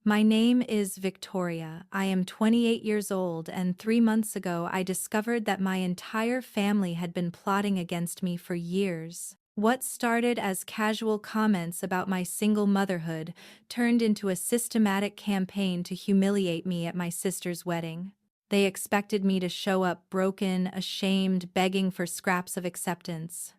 My name is Victoria. I am 28 years old, and 3 months ago I discovered that my entire family had been plotting against me for years. What started as casual comments about my single motherhood turned into a systematic campaign to humiliate me at my sister's wedding. They expected me to show up broken, ashamed, begging for scraps of acceptance.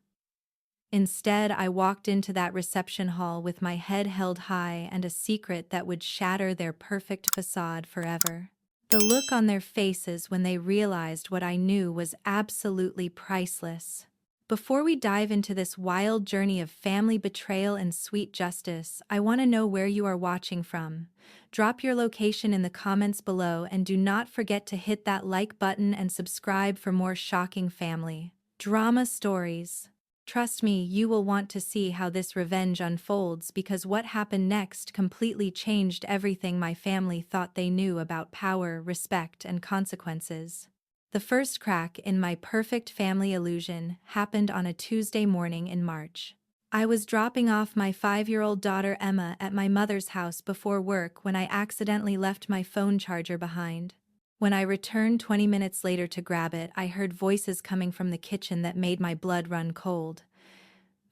Instead, I walked into that reception hall with my head held high and a secret that would shatter their perfect facade forever. The look on their faces when they realized what I knew was absolutely priceless. Before we dive into this wild journey of family betrayal and sweet justice, I want to know where you are watching from. Drop your location in the comments below and do not forget to hit that like button and subscribe for more shocking family drama stories. Trust me, you will want to see how this revenge unfolds because what happened next completely changed everything my family thought they knew about power, respect, and consequences. The first crack in my perfect family illusion happened on a Tuesday morning in March. I was dropping off my 5-year-old daughter Emma at my mother's house before work when I accidentally left my phone charger behind. When I returned 20 minutes later to grab it, I heard voices coming from the kitchen that made my blood run cold.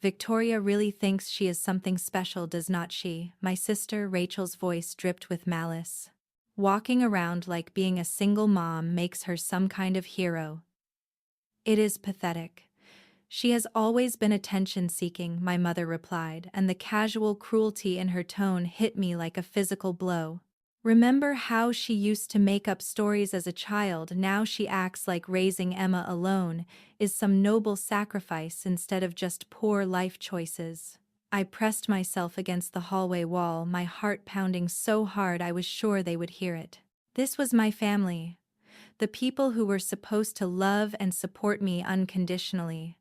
Victoria really thinks she is something special, does not she? My sister Rachel's voice dripped with malice. Walking around like being a single mom makes her some kind of hero. It is pathetic. She has always been attention-seeking, my mother replied, and the casual cruelty in her tone hit me like a physical blow. Remember how she used to make up stories as a child? Now she acts like raising Emma alone is some noble sacrifice instead of just poor life choices. I pressed myself against the hallway wall, my heart pounding so hard I was sure they would hear it. This was my family. The people who were supposed to love and support me unconditionally.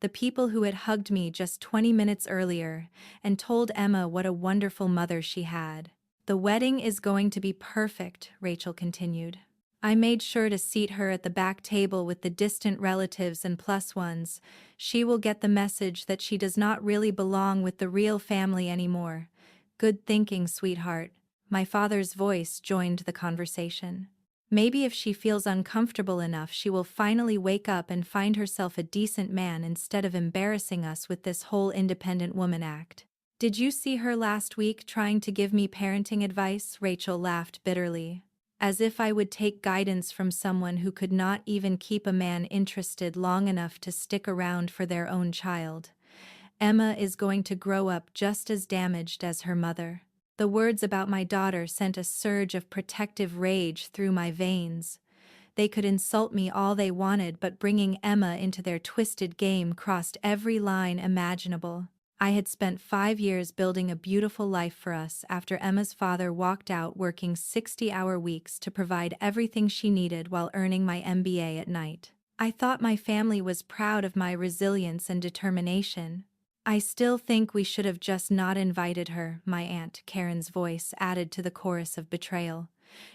The people who had hugged me just 20 minutes earlier and told Emma what a wonderful mother she had. The wedding is going to be perfect, Rachel continued. I made sure to seat her at the back table with the distant relatives and plus ones. She will get the message that she does not really belong with the real family anymore. Good thinking, sweetheart. My father's voice joined the conversation. Maybe if she feels uncomfortable enough, she will finally wake up and find herself a decent man instead of embarrassing us with this whole independent woman act. Did you see her last week trying to give me parenting advice? Rachel laughed bitterly. As if I would take guidance from someone who could not even keep a man interested long enough to stick around for their own child. Emma is going to grow up just as damaged as her mother. The words about my daughter sent a surge of protective rage through my veins. They could insult me all they wanted, but bringing Emma into their twisted game crossed every line imaginable. I had spent 5 years building a beautiful life for us after Emma's father walked out working 60-hour weeks to provide everything she needed while earning my MBA at night. I thought my family was proud of my resilience and determination. I still think we should have just not invited her, my aunt Karen's voice added to the chorus of betrayal.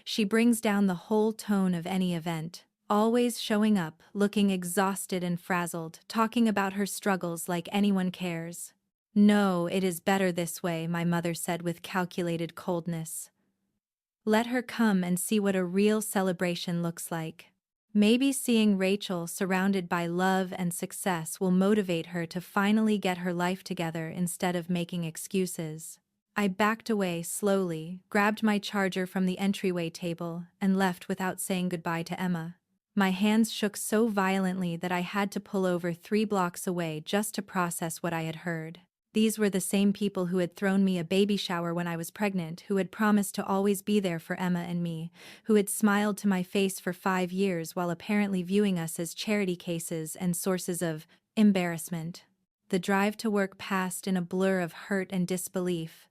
She brings down the whole tone of any event, always showing up, looking exhausted and frazzled, talking about her struggles like anyone cares. No, it is better this way, my mother said with calculated coldness. Let her come and see what a real celebration looks like. Maybe seeing Rachel surrounded by love and success will motivate her to finally get her life together instead of making excuses. I backed away slowly, grabbed my charger from the entryway table, and left without saying goodbye to Emma. My hands shook so violently that I had to pull over 3 blocks away just to process what I had heard. These were the same people who had thrown me a baby shower when I was pregnant, who had promised to always be there for Emma and me, who had smiled to my face for 5 years while apparently viewing us as charity cases and sources of embarrassment. The drive to work passed in a blur of hurt and disbelief.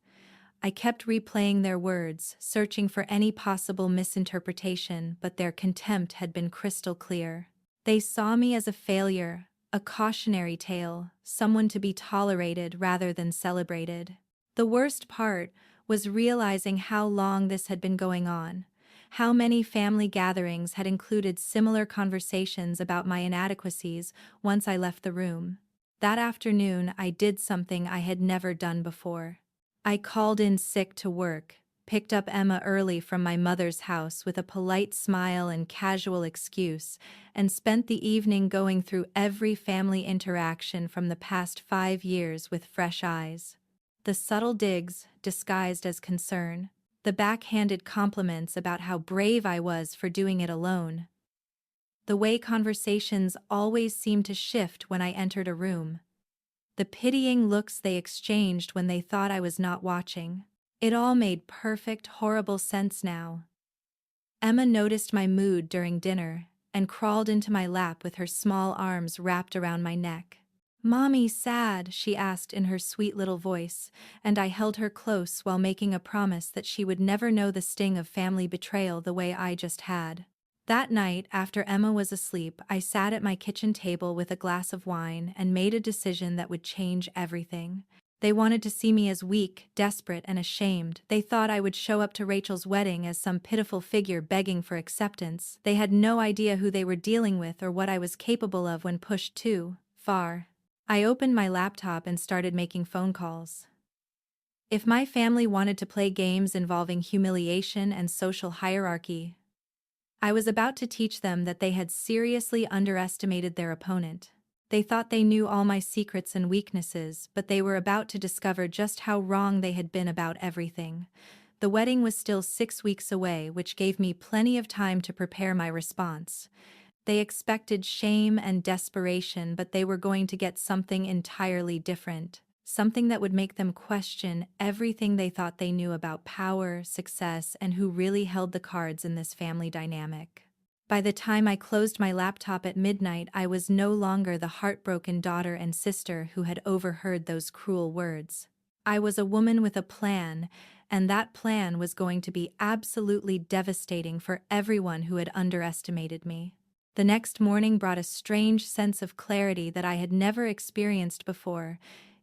I kept replaying their words, searching for any possible misinterpretation, but their contempt had been crystal clear. They saw me as a failure, a cautionary tale, someone to be tolerated rather than celebrated. The worst part was realizing how long this had been going on, how many family gatherings had included similar conversations about my inadequacies once I left the room. That afternoon, I did something I had never done before. I called in sick to work, picked up Emma early from my mother's house with a polite smile and casual excuse, and spent the evening going through every family interaction from the past 5 years with fresh eyes. The subtle digs, disguised as concern, the backhanded compliments about how brave I was for doing it alone. The way conversations always seemed to shift when I entered a room. The pitying looks they exchanged when they thought I was not watching. It all made perfect, horrible sense now. Emma noticed my mood during dinner and crawled into my lap with her small arms wrapped around my neck. "Mommy sad?" she asked in her sweet little voice, and I held her close while making a promise that she would never know the sting of family betrayal the way I just had. That night, after Emma was asleep, I sat at my kitchen table with a glass of wine and made a decision that would change everything. They wanted to see me as weak, desperate, and ashamed. They thought I would show up to Rachel's wedding as some pitiful figure begging for acceptance. They had no idea who they were dealing with or what I was capable of when pushed too far. I opened my laptop and started making phone calls. If my family wanted to play games involving humiliation and social hierarchy, I was about to teach them that they had seriously underestimated their opponent. They thought they knew all my secrets and weaknesses, but they were about to discover just how wrong they had been about everything. The wedding was still 6 weeks away, which gave me plenty of time to prepare my response. They expected shame and desperation, but they were going to get something entirely different. Something that would make them question everything they thought they knew about power, success, and who really held the cards in this family dynamic. By the time I closed my laptop at midnight, I was no longer the heartbroken daughter and sister who had overheard those cruel words. I was a woman with a plan, and that plan was going to be absolutely devastating for everyone who had underestimated me. The next morning brought a strange sense of clarity that I had never experienced before.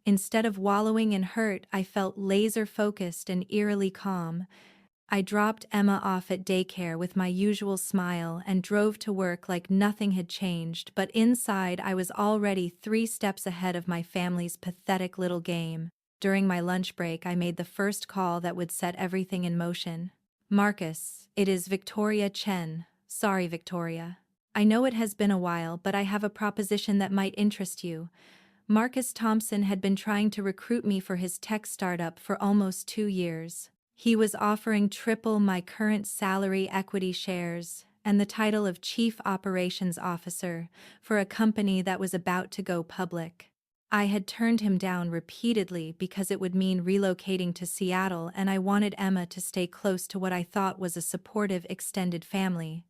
Instead of wallowing in hurt, I felt laser-focused and eerily calm. I dropped Emma off at daycare with my usual smile and drove to work like nothing had changed, but inside I was already 3 steps ahead of my family's pathetic little game. During my lunch break, I made the first call that would set everything in motion. "Marcus, it is Victoria Chen. Sorry, Victoria. I know it has been a while, but I have a proposition that might interest you." Marcus Thompson had been trying to recruit me for his tech startup for almost 2 years. He was offering triple my current salary, equity shares, and the title of Chief Operations Officer for a company that was about to go public. I had turned him down repeatedly because it would mean relocating to Seattle, and I wanted Emma to stay close to what I thought was a supportive extended family.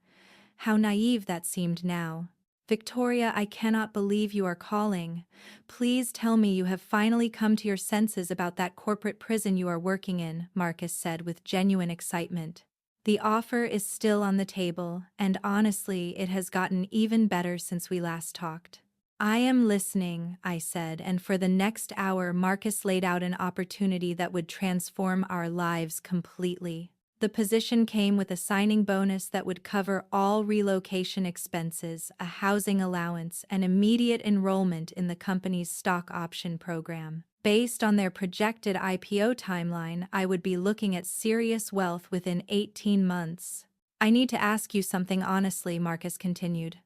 How naive that seemed now. "Victoria, I cannot believe you are calling. Please tell me you have finally come to your senses about that corporate prison you are working in," Marcus said with genuine excitement. "The offer is still on the table, and honestly, it has gotten even better since we last talked." "I am listening," I said, and for the next hour Marcus laid out an opportunity that would transform our lives completely. The position came with a signing bonus that would cover all relocation expenses, a housing allowance, and immediate enrollment in the company's stock option program. Based on their projected IPO timeline, I would be looking at serious wealth within 18 months. "I need to ask you something honestly," Marcus continued.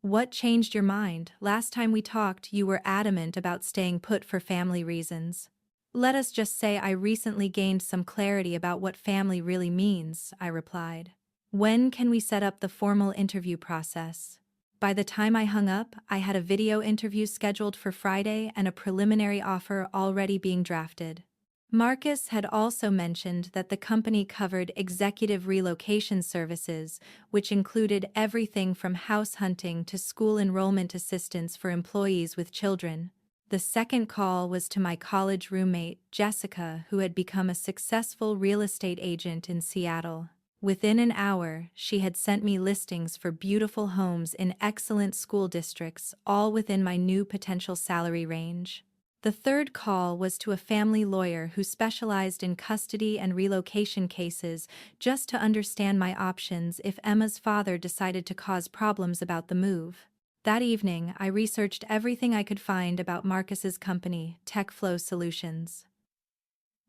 "What changed your mind? Last time we talked, you were adamant about staying put for family reasons." "Let us just say I recently gained some clarity about what family really means," I replied. "When can we set up the formal interview process?" By the time I hung up, I had a video interview scheduled for Friday and a preliminary offer already being drafted. Marcus had also mentioned that the company covered executive relocation services, which included everything from house hunting to school enrollment assistance for employees with children. The second call was to my college roommate, Jessica, who had become a successful real estate agent in Seattle. Within an hour, she had sent me listings for beautiful homes in excellent school districts, all within my new potential salary range. The third call was to a family lawyer who specialized in custody and relocation cases, just to understand my options if Emma's father decided to cause problems about the move. That evening, I researched everything I could find about Marcus's company, TechFlow Solutions.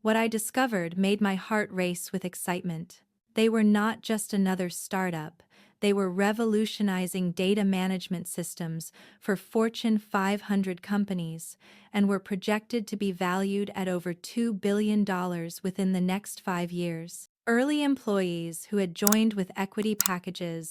What I discovered made my heart race with excitement. They were not just another startup, they were revolutionizing data management systems for Fortune 500 companies and were projected to be valued at over $2 billion within the next 5 years. Early employees who had joined with equity packages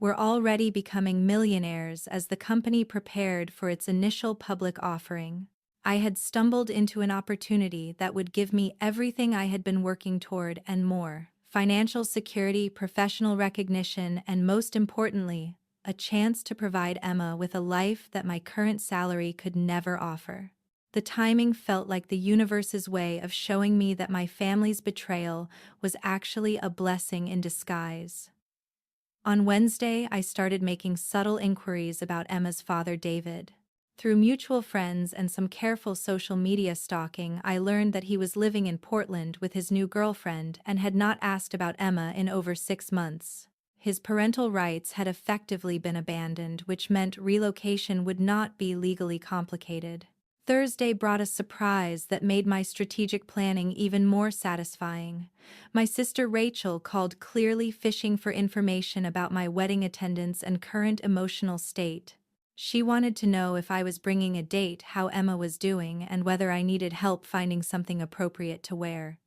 were already becoming millionaires as the company prepared for its initial public offering. I had stumbled into an opportunity that would give me everything I had been working toward and more: financial security, professional recognition, and most importantly, a chance to provide Emma with a life that my current salary could never offer. The timing felt like the universe's way of showing me that my family's betrayal was actually a blessing in disguise. On Wednesday, I started making subtle inquiries about Emma's father, David. Through mutual friends and some careful social media stalking, I learned that he was living in Portland with his new girlfriend and had not asked about Emma in over 6 months. His parental rights had effectively been abandoned, which meant relocation would not be legally complicated. Thursday brought a surprise that made my strategic planning even more satisfying. My sister Rachel called, clearly fishing for information about my wedding attendance and current emotional state. She wanted to know if I was bringing a date, how Emma was doing, and whether I needed help finding something appropriate to wear.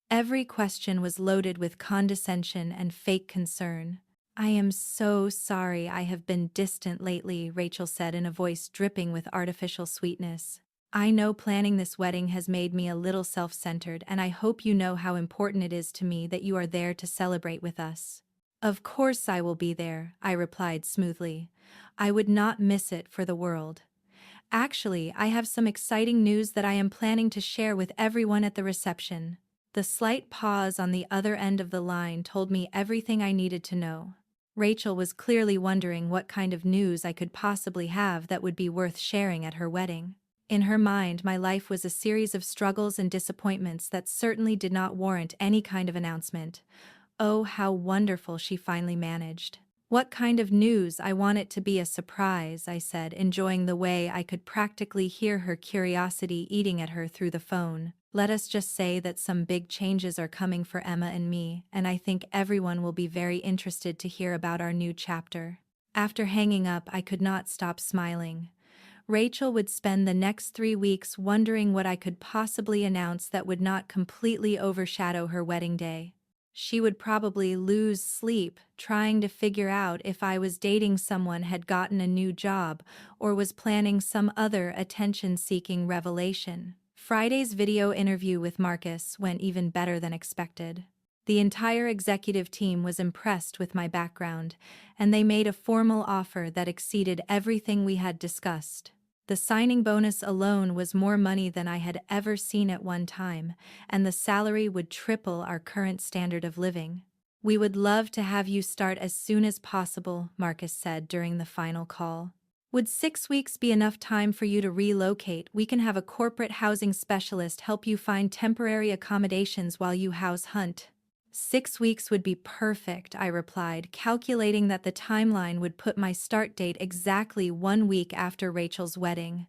Every question was loaded with condescension and fake concern. "I am so sorry I have been distant lately," Rachel said in a voice dripping with artificial sweetness. "I know planning this wedding has made me a little self-centered, and I hope you know how important it is to me that you are there to celebrate with us." "Of course I will be there," I replied smoothly. I would not miss it for the world. "Actually, I have some exciting news that I am planning to share with everyone at the reception." The slight pause on the other end of the line told me everything I needed to know. Rachel was clearly wondering what kind of news I could possibly have that would be worth sharing at her wedding. In her mind, my life was a series of struggles and disappointments that certainly did not warrant any kind of announcement. Oh, how wonderful she finally managed. "What kind of news? I want it to be a surprise," I said, enjoying the way I could practically hear her curiosity eating at her through the phone. "Let us just say that some big changes are coming for Emma and me, and I think everyone will be very interested to hear about our new chapter." After hanging up, I could not stop smiling. Rachel would spend the next 3 weeks wondering what I could possibly announce that would not completely overshadow her wedding day. She would probably lose sleep trying to figure out if I was dating someone, had gotten a new job, or was planning some other attention-seeking revelation. Friday's video interview with Marcus went even better than expected. The entire executive team was impressed with my background, and they made a formal offer that exceeded everything we had discussed. The signing bonus alone was more money than I had ever seen at one time, and the salary would triple our current standard of living. "We would love to have you start as soon as possible," Marcus said during the final call. "Would 6 weeks be enough time for you to relocate? We can have a corporate housing specialist help you find temporary accommodations while you house hunt." 6 weeks would be perfect, I replied, calculating that the timeline would put my start date exactly 1 week after Rachel's wedding.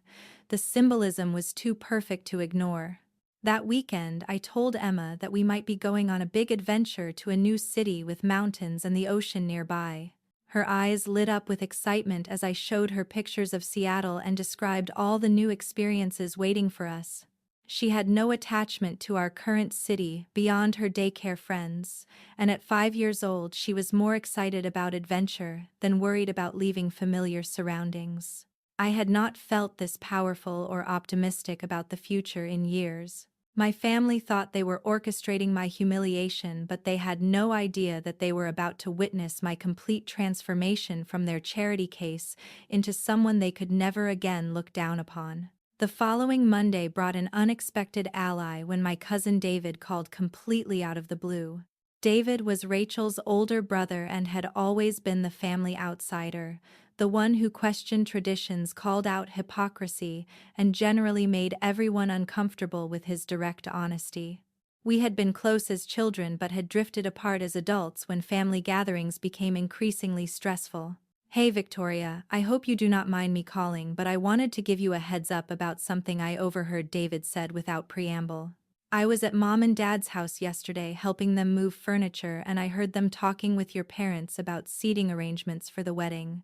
The symbolism was too perfect to ignore. That weekend, I told Emma that we might be going on a big adventure to a new city with mountains and the ocean nearby. Her eyes lit up with excitement as I showed her pictures of Seattle and described all the new experiences waiting for us. She had no attachment to our current city beyond her daycare friends, and at 5 years old she was more excited about adventure than worried about leaving familiar surroundings. I had not felt this powerful or optimistic about the future in years. My family thought they were orchestrating my humiliation, but they had no idea that they were about to witness my complete transformation from their charity case into someone they could never again look down upon. The following Monday brought an unexpected ally when my cousin David called completely out of the blue. David was Rachel's older brother and had always been the family outsider, the one who questioned traditions, called out hypocrisy, and generally made everyone uncomfortable with his direct honesty. We had been close as children but had drifted apart as adults when family gatherings became increasingly stressful. "Hey Victoria, I hope you do not mind me calling, but I wanted to give you a heads up about something I overheard," David said without preamble. I was at Mom and Dad's house yesterday helping them move furniture, and I heard them talking with your parents about seating arrangements for the wedding.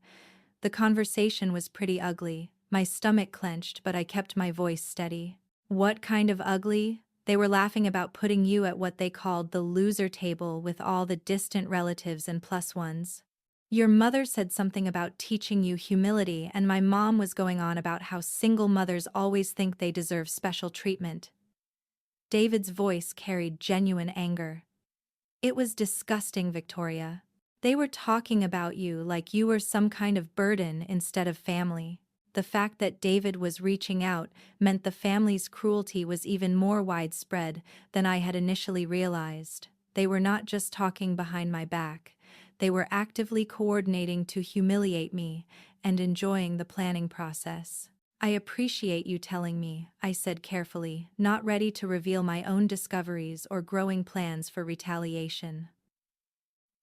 The conversation was pretty ugly. My stomach clenched, but I kept my voice steady. What kind of ugly? They were laughing about putting you at what they called the loser table with all the distant relatives and plus ones. Your mother said something about teaching you humility, and my mom was going on about how single mothers always think they deserve special treatment. David's voice carried genuine anger. It was disgusting, Victoria. They were talking about you like you were some kind of burden instead of family. The fact that David was reaching out meant the family's cruelty was even more widespread than I had initially realized. They were not just talking behind my back. They were actively coordinating to humiliate me and enjoying the planning process. I appreciate you telling me, I said carefully, not ready to reveal my own discoveries or growing plans for retaliation.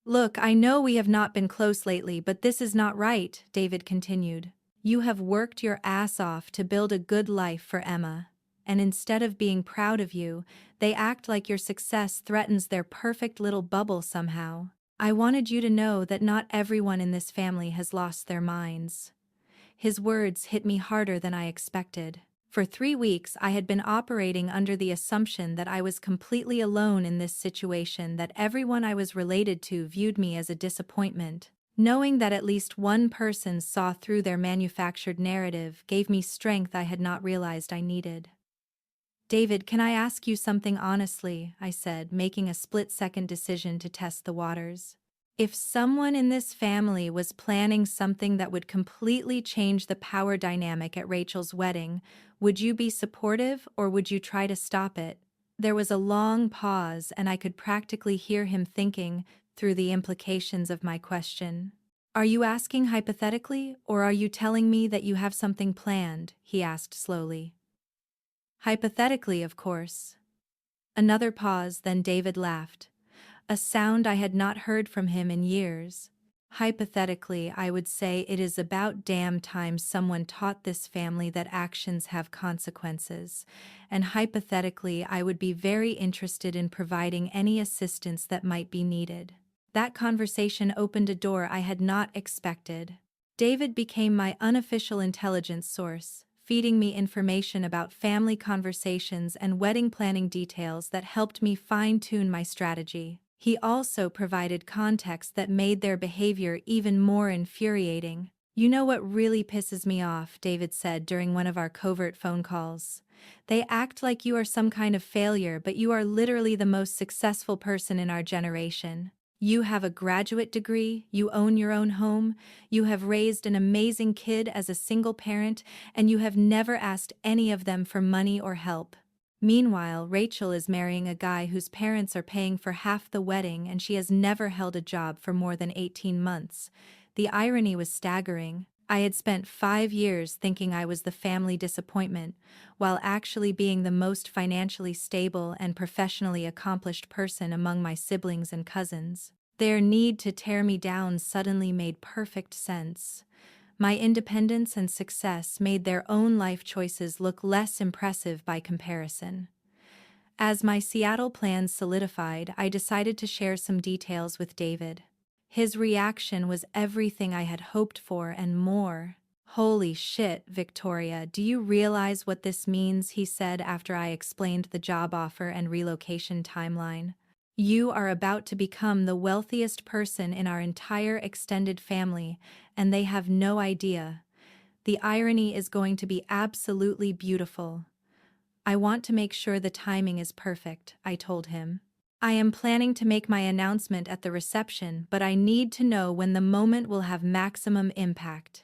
Look, I know we have not been close lately, but this is not right, David continued. You have worked your ass off to build a good life for Emma, and instead of being proud of you, they act like your success threatens their perfect little bubble somehow. I wanted you to know that not everyone in this family has lost their minds. His words hit me harder than I expected. For 3 weeks I had been operating under the assumption that I was completely alone in this situation, that everyone I was related to viewed me as a disappointment. Knowing that at least one person saw through their manufactured narrative gave me strength I had not realized I needed. David, can I ask you something honestly? I said, making a split-second decision to test the waters. If someone in this family was planning something that would completely change the power dynamic at Rachel's wedding, would you be supportive or would you try to stop it? There was a long pause, and I could practically hear him thinking through the implications of my question. Are you asking hypothetically, or are you telling me that you have something planned? He asked slowly. Hypothetically, of course. Another pause, then David laughed. A sound I had not heard from him in years. Hypothetically, I would say it is about damn time someone taught this family that actions have consequences, and hypothetically I would be very interested in providing any assistance that might be needed. That conversation opened a door I had not expected. David became my unofficial intelligence source, feeding me information about family conversations and wedding planning details that helped me fine-tune my strategy. He also provided context that made their behavior even more infuriating. You know what really pisses me off, David said during one of our covert phone calls. They act like you are some kind of failure, but you are literally the most successful person in our generation. You have a graduate degree, you own your own home, you have raised an amazing kid as a single parent, and you have never asked any of them for money or help. Meanwhile, Rachel is marrying a guy whose parents are paying for half the wedding, and she has never held a job for more than 18 months. The irony was staggering. I had spent 5 years thinking I was the family disappointment, while actually being the most financially stable and professionally accomplished person among my siblings and cousins. Their need to tear me down suddenly made perfect sense. My independence and success made their own life choices look less impressive by comparison. As my Seattle plans solidified, I decided to share some details with David. His reaction was everything I had hoped for and more. Holy shit, Victoria, do you realize what this means? He said after I explained the job offer and relocation timeline. You are about to become the wealthiest person in our entire extended family, and they have no idea. The irony is going to be absolutely beautiful. I want to make sure the timing is perfect, I told him. I am planning to make my announcement at the reception, but I need to know when the moment will have maximum impact.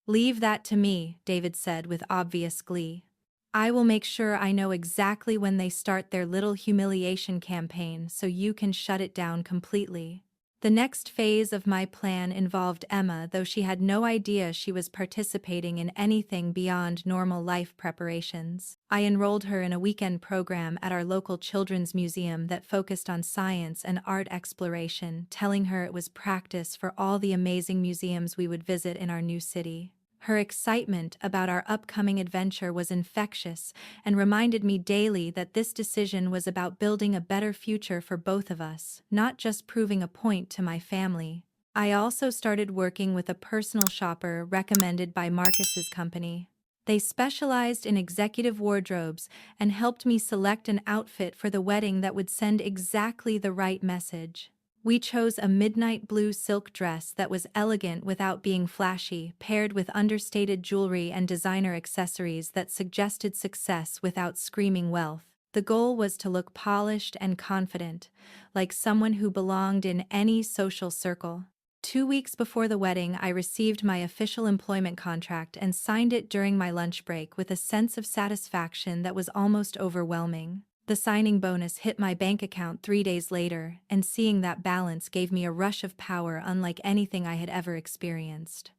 Leave that to me, David said with obvious glee. I will make sure I know exactly when they start their little humiliation campaign so you can shut it down completely. The next phase of my plan involved Emma, though she had no idea she was participating in anything beyond normal life preparations. I enrolled her in a weekend program at our local children's museum that focused on science and art exploration, telling her it was practice for all the amazing museums we would visit in our new city. Her excitement about our upcoming adventure was infectious and reminded me daily that this decision was about building a better future for both of us, not just proving a point to my family. I also started working with a personal shopper recommended by Marcus's company. They specialized in executive wardrobes and helped me select an outfit for the wedding that would send exactly the right message. We chose a midnight blue silk dress that was elegant without being flashy, paired with understated jewelry and designer accessories that suggested success without screaming wealth. The goal was to look polished and confident, like someone who belonged in any social circle. 2 weeks before the wedding, I received my official employment contract and signed it during my lunch break with a sense of satisfaction that was almost overwhelming. The signing bonus hit my bank account 3 days later, and seeing that balance gave me a rush of power unlike anything I had ever experienced.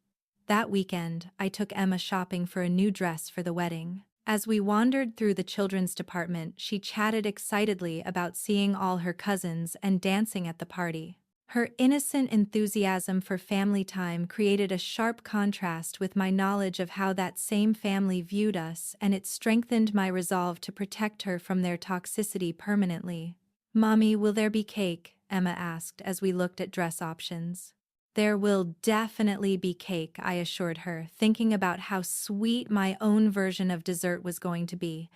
That weekend, I took Emma shopping for a new dress for the wedding. As we wandered through the children's department, she chatted excitedly about seeing all her cousins and dancing at the party. Her innocent enthusiasm for family time created a sharp contrast with my knowledge of how that same family viewed us, and it strengthened my resolve to protect her from their toxicity permanently. "Mommy, will there be cake?" Emma asked as we looked at dress options. "There will definitely be cake," I assured her, thinking about how sweet my own version of dessert was going to be.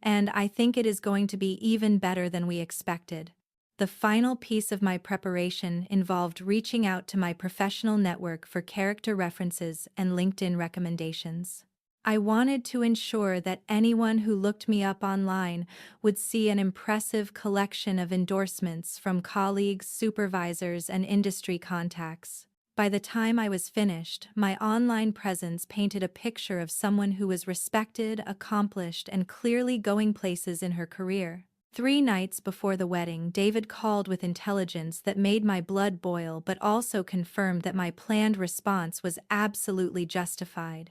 "And I think it is going to be even better than we expected." The final piece of my preparation involved reaching out to my professional network for character references and LinkedIn recommendations. I wanted to ensure that anyone who looked me up online would see an impressive collection of endorsements from colleagues, supervisors, and industry contacts. By the time I was finished, my online presence painted a picture of someone who was respected, accomplished, and clearly going places in her career. 3 nights before the wedding, David called with intelligence that made my blood boil but also confirmed that my planned response was absolutely justified.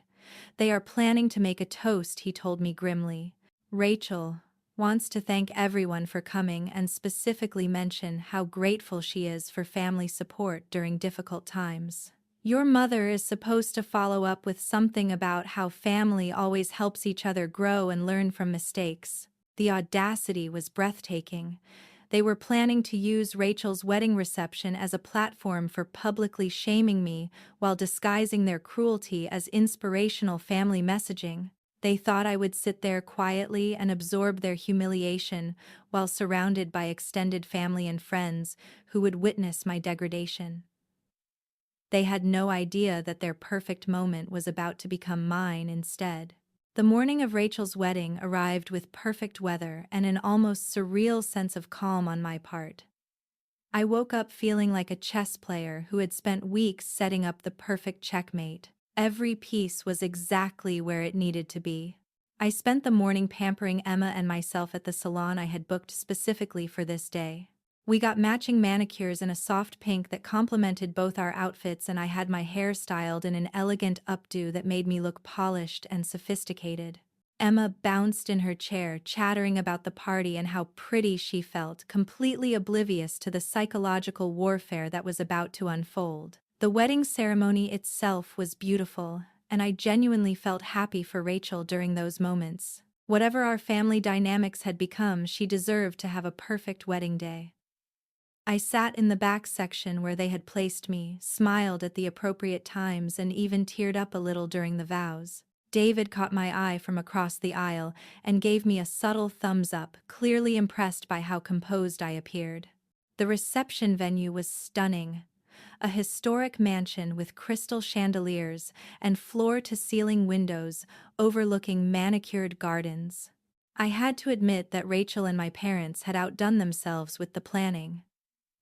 "They are planning to make a toast," he told me grimly. "Rachel wants to thank everyone for coming and specifically mention how grateful she is for family support during difficult times. Your mother is supposed to follow up with something about how family always helps each other grow and learn from mistakes." The audacity was breathtaking. They were planning to use Rachel's wedding reception as a platform for publicly shaming me while disguising their cruelty as inspirational family messaging. They thought I would sit there quietly and absorb their humiliation while surrounded by extended family and friends who would witness my degradation. They had no idea that their perfect moment was about to become mine instead. The morning of Rachel's wedding arrived with perfect weather and an almost surreal sense of calm on my part. I woke up feeling like a chess player who had spent weeks setting up the perfect checkmate. Every piece was exactly where it needed to be. I spent the morning pampering Emma and myself at the salon I had booked specifically for this day. We got matching manicures in a soft pink that complemented both our outfits, and I had my hair styled in an elegant updo that made me look polished and sophisticated. Emma bounced in her chair, chattering about the party and how pretty she felt, completely oblivious to the psychological warfare that was about to unfold. The wedding ceremony itself was beautiful, and I genuinely felt happy for Rachel during those moments. Whatever our family dynamics had become, she deserved to have a perfect wedding day. I sat in the back section where they had placed me, smiled at the appropriate times, and even teared up a little during the vows. David caught my eye from across the aisle and gave me a subtle thumbs up, clearly impressed by how composed I appeared. The reception venue was stunning. A historic mansion with crystal chandeliers and floor-to-ceiling windows overlooking manicured gardens. I had to admit that Rachel and my parents had outdone themselves with the planning.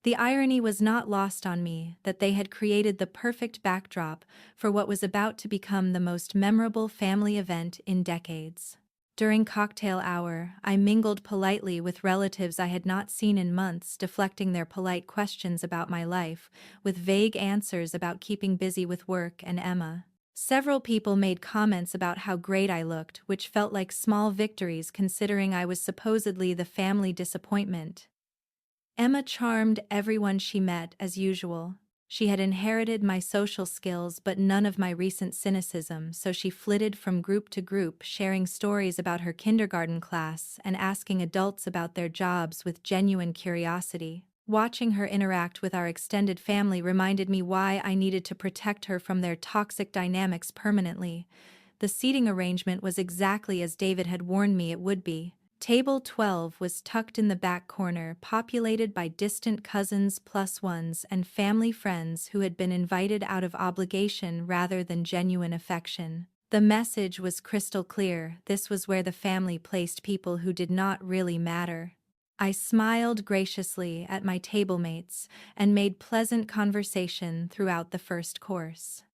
The irony was not lost on me that they had created the perfect backdrop for what was about to become the most memorable family event in decades. During cocktail hour, I mingled politely with relatives I had not seen in months, deflecting their polite questions about my life, with vague answers about keeping busy with work and Emma. Several people made comments about how great I looked, which felt like small victories considering I was supposedly the family disappointment. Emma charmed everyone she met as usual. She had inherited my social skills but none of my recent cynicism, so she flitted from group to group, sharing stories about her kindergarten class and asking adults about their jobs with genuine curiosity. Watching her interact with our extended family reminded me why I needed to protect her from their toxic dynamics permanently. The seating arrangement was exactly as David had warned me it would be. Table 12 was tucked in the back corner, populated by distant cousins plus ones and family friends who had been invited out of obligation rather than genuine affection. The message was crystal clear: this was where the family placed people who did not really matter. I smiled graciously at my table mates and made pleasant conversation throughout the first course.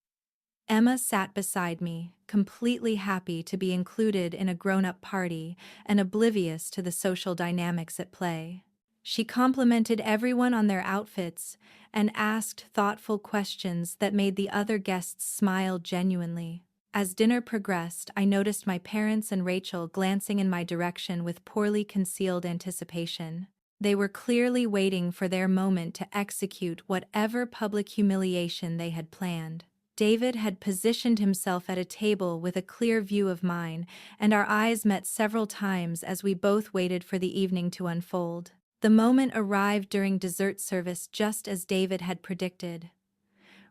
Emma sat beside me, completely happy to be included in a grown-up party and oblivious to the social dynamics at play. She complimented everyone on their outfits and asked thoughtful questions that made the other guests smile genuinely. As dinner progressed, I noticed my parents and Rachel glancing in my direction with poorly concealed anticipation. They were clearly waiting for their moment to execute whatever public humiliation they had planned. David had positioned himself at a table with a clear view of mine, and our eyes met several times as we both waited for the evening to unfold. The moment arrived during dessert service just as David had predicted.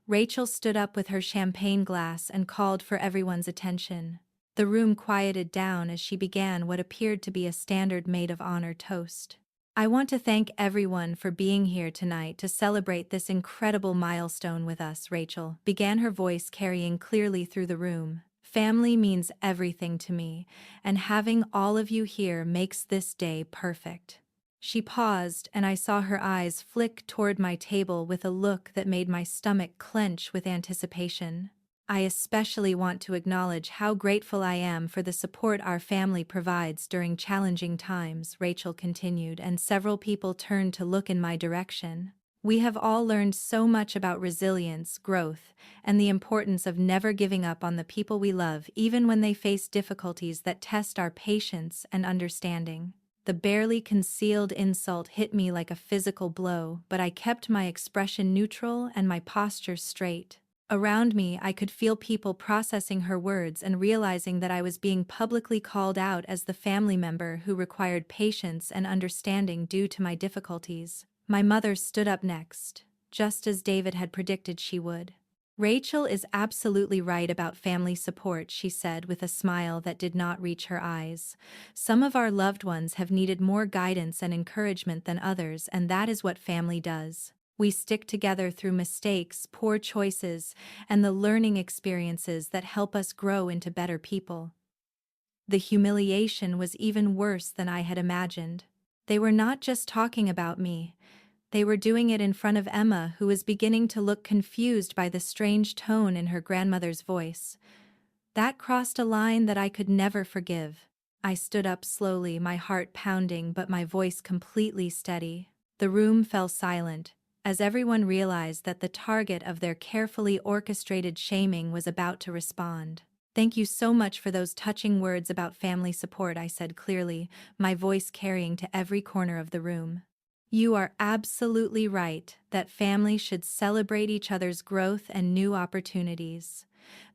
Rachel stood up with her champagne glass and called for everyone's attention. The room quieted down as she began what appeared to be a standard maid of honor toast. I want to thank everyone for being here tonight to celebrate this incredible milestone with us, Rachel began, her voice carrying clearly through the room. Family means everything to me, and having all of you here makes this day perfect. She paused, and I saw her eyes flick toward my table with a look that made my stomach clench with anticipation. I especially want to acknowledge how grateful I am for the support our family provides during challenging times, Rachel continued, and several people turned to look in my direction. We have all learned so much about resilience, growth, and the importance of never giving up on the people we love even when they face difficulties that test our patience and understanding. The barely concealed insult hit me like a physical blow, but I kept my expression neutral and my posture straight. Around me, I could feel people processing her words and realizing that I was being publicly called out as the family member who required patience and understanding due to my difficulties. My mother stood up next, just as David had predicted she would. Rachel is absolutely right about family support, she said with a smile that did not reach her eyes. Some of our loved ones have needed more guidance and encouragement than others, and that is what family does. We stick together through mistakes, poor choices, and the learning experiences that help us grow into better people. The humiliation was even worse than I had imagined. They were not just talking about me. They were doing it in front of Emma, who was beginning to look confused by the strange tone in her grandmother's voice. That crossed a line that I could never forgive. I stood up slowly, my heart pounding but my voice completely steady. The room fell silent, as everyone realized that the target of their carefully orchestrated shaming was about to respond. Thank you so much for those touching words about family support, I said clearly, my voice carrying to every corner of the room. You are absolutely right that families should celebrate each other's growth and new opportunities.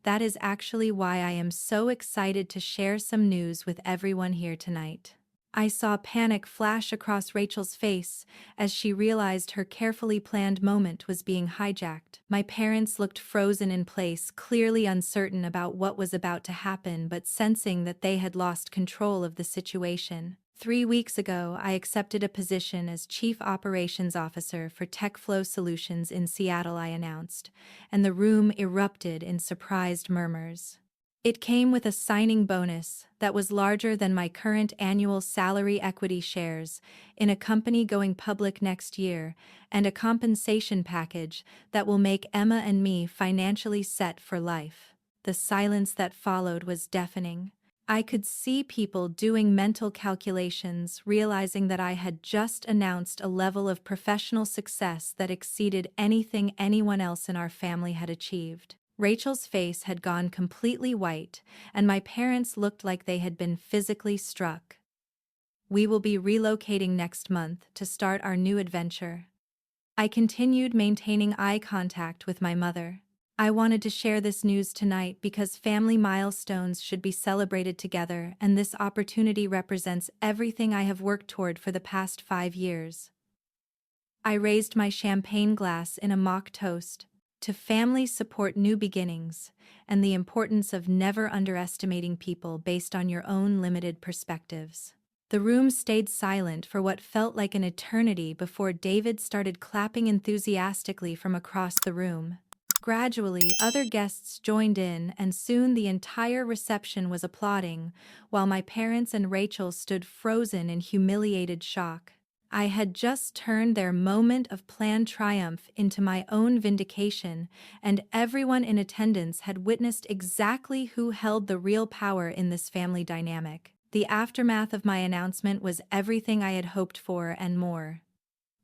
That is actually why I am so excited to share some news with everyone here tonight. I saw panic flash across Rachel's face as she realized her carefully planned moment was being hijacked. My parents looked frozen in place, clearly uncertain about what was about to happen but sensing that they had lost control of the situation. 3 weeks ago, I accepted a position as Chief Operations Officer for TechFlow Solutions in Seattle, I announced, and the room erupted in surprised murmurs. It came with a signing bonus that was larger than my current annual salary, equity shares in a company going public next year, and a compensation package that will make Emma and me financially set for life. The silence that followed was deafening. I could see people doing mental calculations, realizing that I had just announced a level of professional success that exceeded anything anyone else in our family had achieved. Rachel's face had gone completely white, and my parents looked like they had been physically struck. We will be relocating next month to start our new adventure. I continued maintaining eye contact with my mother. I wanted to share this news tonight because family milestones should be celebrated together, and this opportunity represents everything I have worked toward for the past 5 years. I raised my champagne glass in a mock toast to families support new beginnings and the importance of never underestimating people based on your own limited perspectives. The room stayed silent for what felt like an eternity before David started clapping enthusiastically from across the room. Gradually, other guests joined in, and soon the entire reception was applauding, while my parents and Rachel stood frozen in humiliated shock. I had just turned their moment of planned triumph into my own vindication, and everyone in attendance had witnessed exactly who held the real power in this family dynamic. The aftermath of my announcement was everything I had hoped for and more.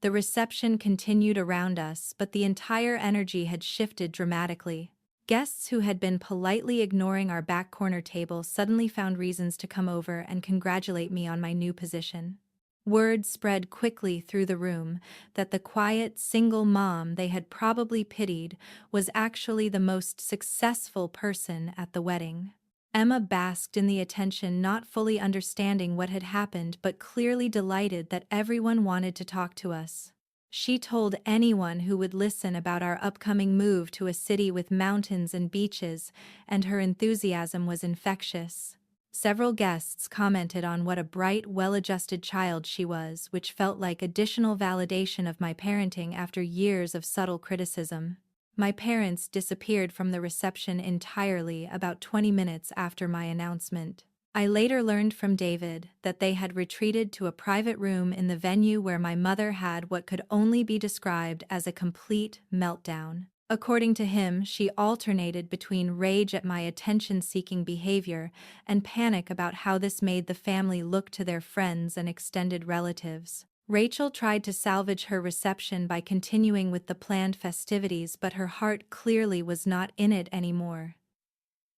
The reception continued around us, but the entire energy had shifted dramatically. Guests who had been politely ignoring our back corner table suddenly found reasons to come over and congratulate me on my new position. Word spread quickly through the room that the quiet, single mom they had probably pitied was actually the most successful person at the wedding. Emma basked in the attention, not fully understanding what had happened but clearly delighted that everyone wanted to talk to us. She told anyone who would listen about our upcoming move to a city with mountains and beaches, and her enthusiasm was infectious. Several guests commented on what a bright, well-adjusted child she was, which felt like additional validation of my parenting after years of subtle criticism. My parents disappeared from the reception entirely about 20 minutes after my announcement. I later learned from David that they had retreated to a private room in the venue where my mother had what could only be described as a complete meltdown. According to him, she alternated between rage at my attention-seeking behavior and panic about how this made the family look to their friends and extended relatives. Rachel tried to salvage her reception by continuing with the planned festivities, but her heart clearly was not in it anymore.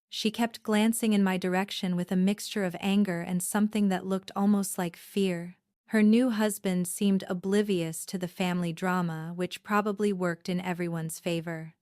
She kept glancing in my direction with a mixture of anger and something that looked almost like fear. Her new husband seemed oblivious to the family drama, which probably worked in everyone's favor.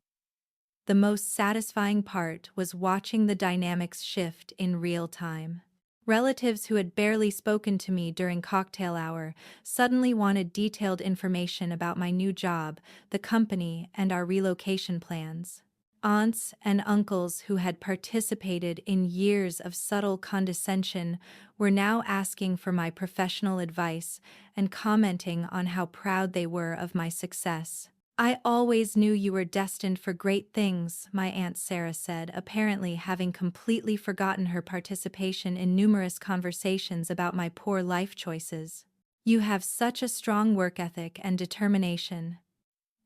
The most satisfying part was watching the dynamics shift in real time. Relatives who had barely spoken to me during cocktail hour suddenly wanted detailed information about my new job, the company, and our relocation plans. Aunts and uncles who had participated in years of subtle condescension were now asking for my professional advice and commenting on how proud they were of my success. "I always knew you were destined for great things," my Aunt Sarah said, apparently having completely forgotten her participation in numerous conversations about my poor life choices. "You have such a strong work ethic and determination.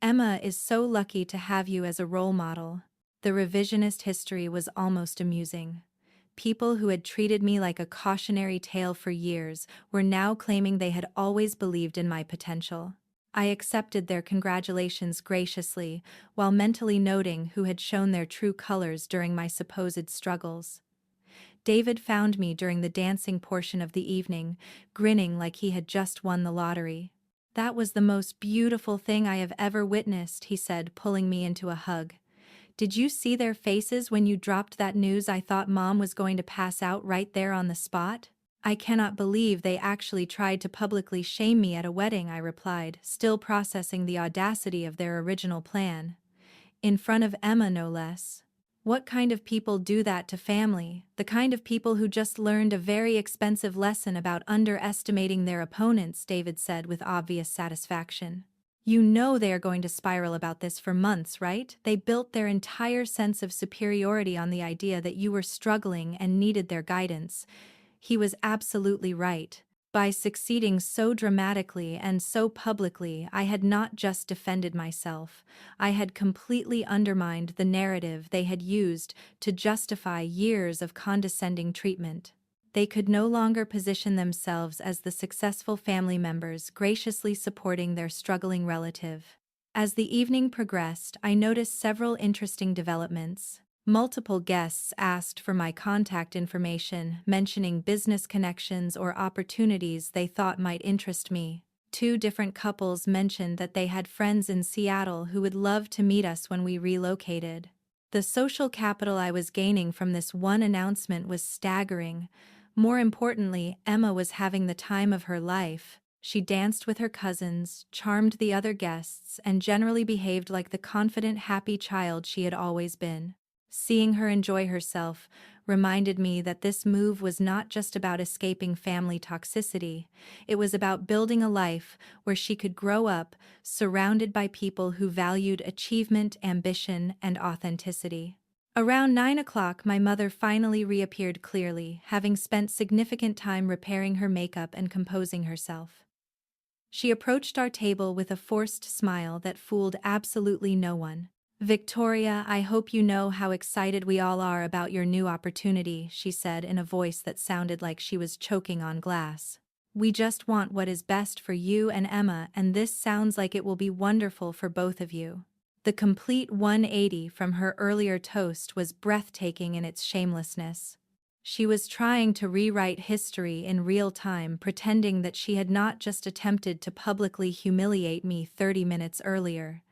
Emma is so lucky to have you as a role model." The revisionist history was almost amusing. People who had treated me like a cautionary tale for years were now claiming they had always believed in my potential. I accepted their congratulations graciously, while mentally noting who had shown their true colors during my supposed struggles. David found me during the dancing portion of the evening, grinning like he had just won the lottery. "That was the most beautiful thing I have ever witnessed," he said, pulling me into a hug. "Did you see their faces when you dropped that news? I thought Mom was going to pass out right there on the spot." "I cannot believe they actually tried to publicly shame me at a wedding," I replied, still processing the audacity of their original plan. In front of Emma, no less. "What kind of people do that to family?" "The kind of people who just learned a very expensive lesson about underestimating their opponents," David said with obvious satisfaction. "You know they are going to spiral about this for months, right? They built their entire sense of superiority on the idea that you were struggling and needed their guidance." He was absolutely right. By succeeding so dramatically and so publicly, I had not just defended myself, I had completely undermined the narrative they had used to justify years of condescending treatment. They could no longer position themselves as the successful family members graciously supporting their struggling relative. As the evening progressed, I noticed several interesting developments. Multiple guests asked for my contact information, mentioning business connections or opportunities they thought might interest me. 2 different couples mentioned that they had friends in Seattle who would love to meet us when we relocated. The social capital I was gaining from this one announcement was staggering. More importantly, Emma was having the time of her life. She danced with her cousins, charmed the other guests, and generally behaved like the confident, happy child she had always been. Seeing her enjoy herself reminded me that this move was not just about escaping family toxicity. It was about building a life where she could grow up, surrounded by people who valued achievement, ambition, and authenticity. Around 9 o'clock, my mother finally reappeared clearly, having spent significant time repairing her makeup and composing herself. She approached our table with a forced smile that fooled absolutely no one. "Victoria, I hope you know how excited we all are about your new opportunity," she said in a voice that sounded like she was choking on glass. "We just want what is best for you and Emma, and this sounds like it will be wonderful for both of you." The complete 180 from her earlier toast was breathtaking in its shamelessness. She was trying to rewrite history in real time, pretending that she had not just attempted to publicly humiliate me 30 minutes earlier.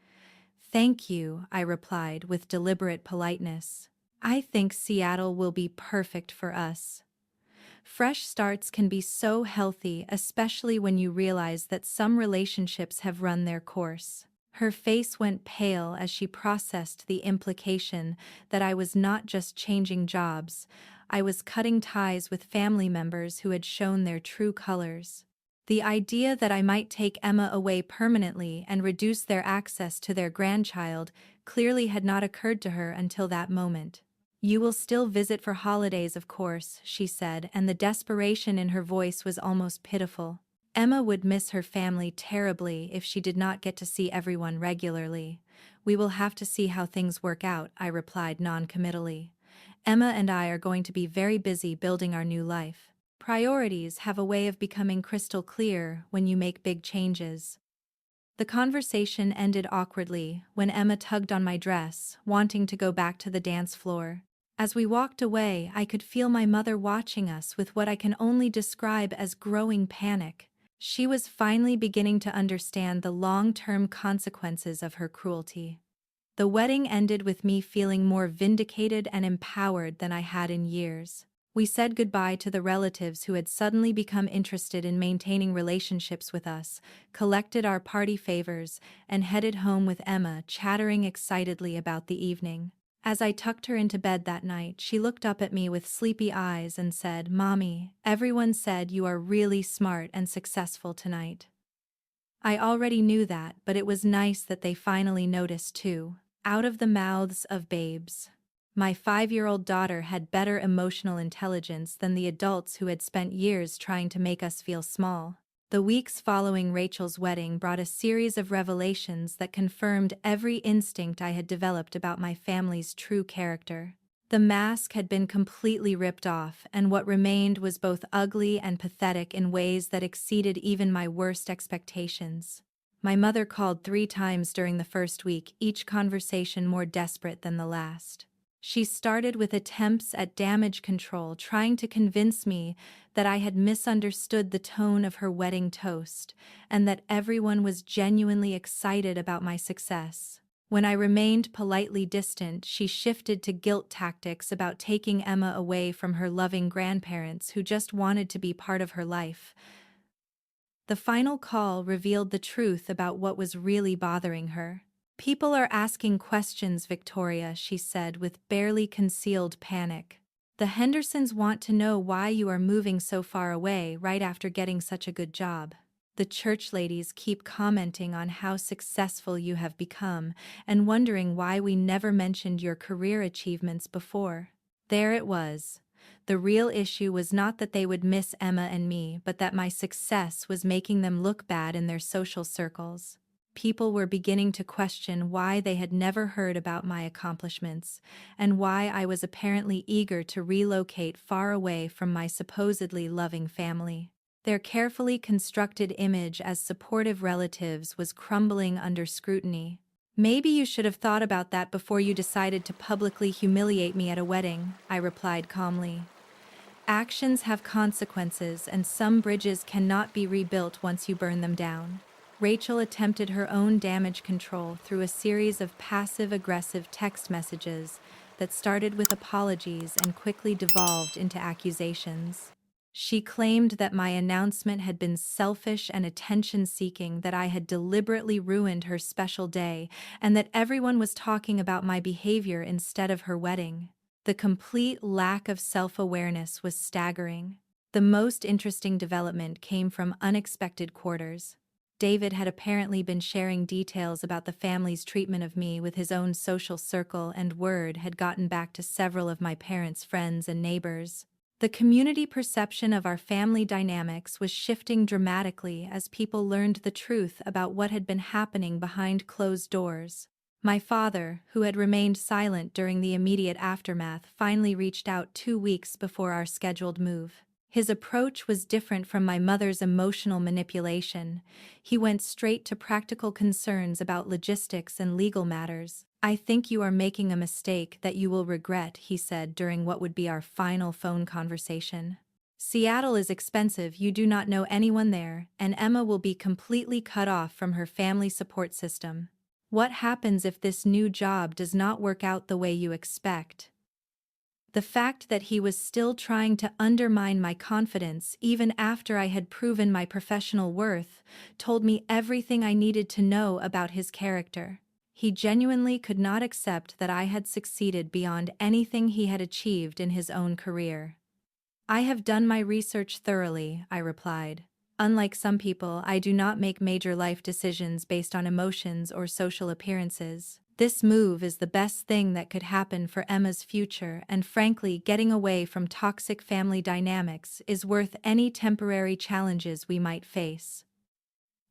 "Thank you," I replied with deliberate politeness. "I think Seattle will be perfect for us." Fresh starts can be so healthy, especially when you realize that some relationships have run their course. Her face went pale as she processed the implication that I was not just changing jobs, I was cutting ties with family members who had shown their true colors. The idea that I might take Emma away permanently and reduce their access to their grandchild clearly had not occurred to her until that moment. "You will still visit for holidays, of course," she said, and the desperation in her voice was almost pitiful. Emma would miss her family terribly if she did not get to see everyone regularly. "We will have to see how things work out," I replied non-committally. "Emma and I are going to be very busy building our new life. Priorities have a way of becoming crystal clear when you make big changes." The conversation ended awkwardly when Emma tugged on my dress, wanting to go back to the dance floor. As we walked away, I could feel my mother watching us with what I can only describe as growing panic. She was finally beginning to understand the long-term consequences of her cruelty. The wedding ended with me feeling more vindicated and empowered than I had in years. We said goodbye to the relatives who had suddenly become interested in maintaining relationships with us, collected our party favors, and headed home with Emma chattering excitedly about the evening. As I tucked her into bed that night, she looked up at me with sleepy eyes and said, "Mommy, everyone said you are really smart and successful tonight." I already knew that, but it was nice that they finally noticed too. Out of the mouths of babes. My 5-year-old daughter had better emotional intelligence than the adults who had spent years trying to make us feel small. The weeks following Rachel's wedding brought a series of revelations that confirmed every instinct I had developed about my family's true character. The mask had been completely ripped off, and what remained was both ugly and pathetic in ways that exceeded even my worst expectations. My mother called 3 times during the first week, each conversation more desperate than the last. She started with attempts at damage control, trying to convince me that I had misunderstood the tone of her wedding toast, and that everyone was genuinely excited about my success. When I remained politely distant, she shifted to guilt tactics about taking Emma away from her loving grandparents who just wanted to be part of her life. The final call revealed the truth about what was really bothering her. "People are asking questions, Victoria," she said with barely concealed panic. "The Hendersons want to know why you are moving so far away right after getting such a good job. The church ladies keep commenting on how successful you have become and wondering why we never mentioned your career achievements before." There it was. The real issue was not that they would miss Emma and me, but that my success was making them look bad in their social circles. People were beginning to question why they had never heard about my accomplishments, and why I was apparently eager to relocate far away from my supposedly loving family. Their carefully constructed image as supportive relatives was crumbling under scrutiny. "Maybe you should have thought about that before you decided to publicly humiliate me at a wedding," I replied calmly. Actions have consequences, and some bridges cannot be rebuilt once you burn them down. Rachel attempted her own damage control through a series of passive-aggressive text messages that started with apologies and quickly devolved into accusations. She claimed that my announcement had been selfish and attention-seeking, that I had deliberately ruined her special day, and that everyone was talking about my behavior instead of her wedding. The complete lack of self-awareness was staggering. The most interesting development came from unexpected quarters. David had apparently been sharing details about the family's treatment of me with his own social circle, and word had gotten back to several of my parents' friends and neighbors. The community perception of our family dynamics was shifting dramatically as people learned the truth about what had been happening behind closed doors. My father, who had remained silent during the immediate aftermath, finally reached out 2 weeks before our scheduled move. His approach was different from my mother's emotional manipulation. He went straight to practical concerns about logistics and legal matters. "I think you are making a mistake that you will regret," he said during what would be our final phone conversation. "Seattle is expensive, you do not know anyone there, and Emma will be completely cut off from her family support system. What happens if this new job does not work out the way you expect?" The fact that he was still trying to undermine my confidence even after I had proven my professional worth told me everything I needed to know about his character. He genuinely could not accept that I had succeeded beyond anything he had achieved in his own career. "I have done my research thoroughly," I replied. "Unlike some people, I do not make major life decisions based on emotions or social appearances. This move is the best thing that could happen for Emma's future, and frankly, getting away from toxic family dynamics is worth any temporary challenges we might face."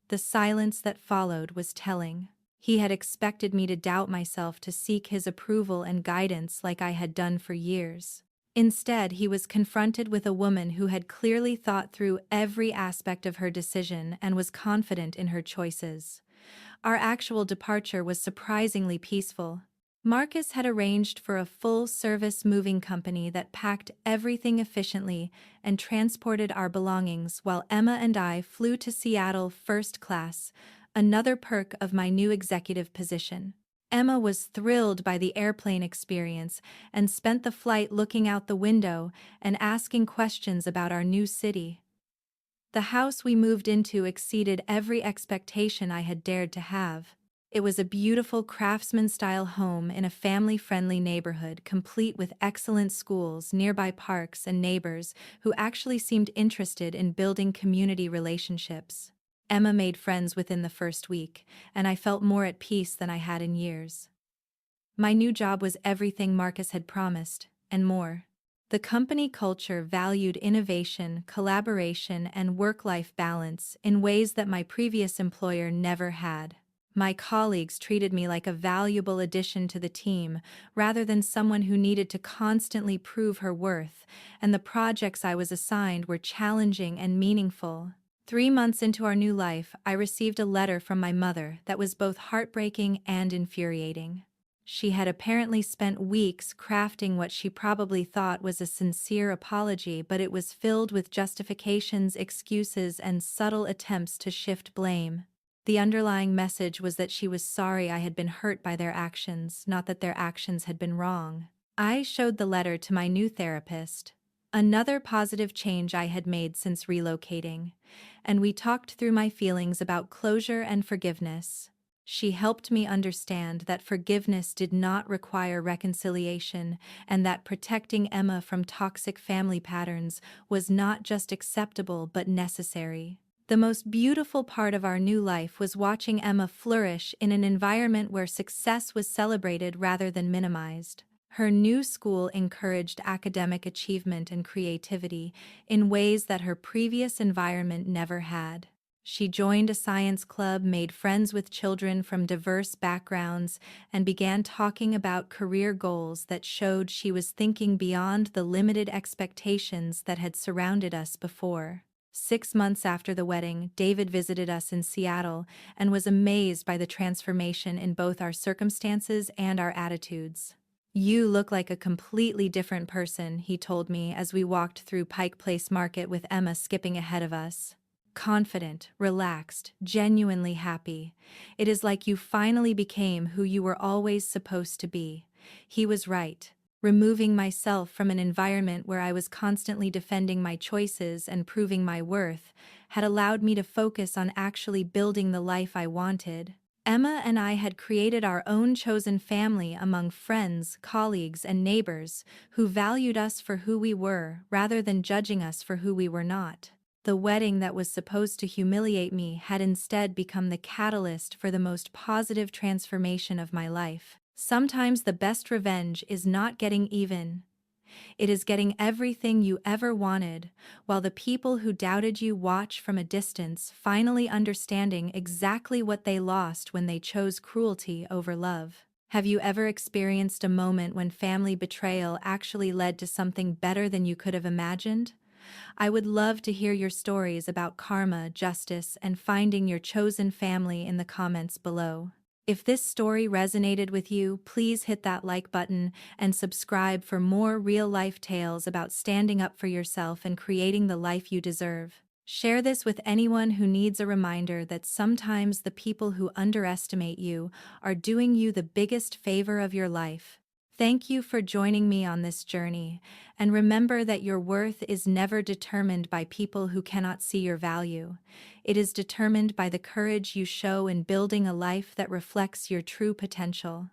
The silence that followed was telling. He had expected me to doubt myself, to seek his approval and guidance like I had done for years. Instead, he was confronted with a woman who had clearly thought through every aspect of her decision and was confident in her choices. Our actual departure was surprisingly peaceful. Marcus had arranged for a full-service moving company that packed everything efficiently and transported our belongings, while Emma and I flew to Seattle first class, another perk of my new executive position. Emma was thrilled by the airplane experience and spent the flight looking out the window and asking questions about our new city. The house we moved into exceeded every expectation I had dared to have. It was a beautiful craftsman-style home in a family-friendly neighborhood, complete with excellent schools, nearby parks, and neighbors who actually seemed interested in building community relationships. Emma made friends within the first week, and I felt more at peace than I had in years. My new job was everything Marcus had promised, and more. The company culture valued innovation, collaboration, and work-life balance in ways that my previous employer never had. My colleagues treated me like a valuable addition to the team, rather than someone who needed to constantly prove her worth, and the projects I was assigned were challenging and meaningful. 3 months into our new life, I received a letter from my mother that was both heartbreaking and infuriating. She had apparently spent weeks crafting what she probably thought was a sincere apology, but it was filled with justifications, excuses, and subtle attempts to shift blame. The underlying message was that she was sorry I had been hurt by their actions, not that their actions had been wrong. I showed the letter to my new therapist, another positive change I had made since relocating, and we talked through my feelings about closure and forgiveness. She helped me understand that forgiveness did not require reconciliation, and that protecting Emma from toxic family patterns was not just acceptable but necessary. The most beautiful part of our new life was watching Emma flourish in an environment where success was celebrated rather than minimized. Her new school encouraged academic achievement and creativity in ways that her previous environment never had. She joined a science club, made friends with children from diverse backgrounds, and began talking about career goals that showed she was thinking beyond the limited expectations that had surrounded us before. 6 months after the wedding, David visited us in Seattle and was amazed by the transformation in both our circumstances and our attitudes. "You look like a completely different person," he told me as we walked through Pike Place Market with Emma skipping ahead of us. "Confident, relaxed, genuinely happy. It is like you finally became who you were always supposed to be." He was right. Removing myself from an environment where I was constantly defending my choices and proving my worth had allowed me to focus on actually building the life I wanted. Emma and I had created our own chosen family among friends, colleagues, and neighbors who valued us for who we were rather than judging us for who we were not. The wedding that was supposed to humiliate me had instead become the catalyst for the most positive transformation of my life. Sometimes the best revenge is not getting even. It is getting everything you ever wanted, while the people who doubted you watch from a distance, finally understanding exactly what they lost when they chose cruelty over love. Have you ever experienced a moment when family betrayal actually led to something better than you could have imagined? I would love to hear your stories about karma, justice, and finding your chosen family in the comments below. If this story resonated with you, please hit that like button and subscribe for more real-life tales about standing up for yourself and creating the life you deserve. Share this with anyone who needs a reminder that sometimes the people who underestimate you are doing you the biggest favor of your life. Thank you for joining me on this journey, and remember that your worth is never determined by people who cannot see your value. It is determined by the courage you show in building a life that reflects your true potential.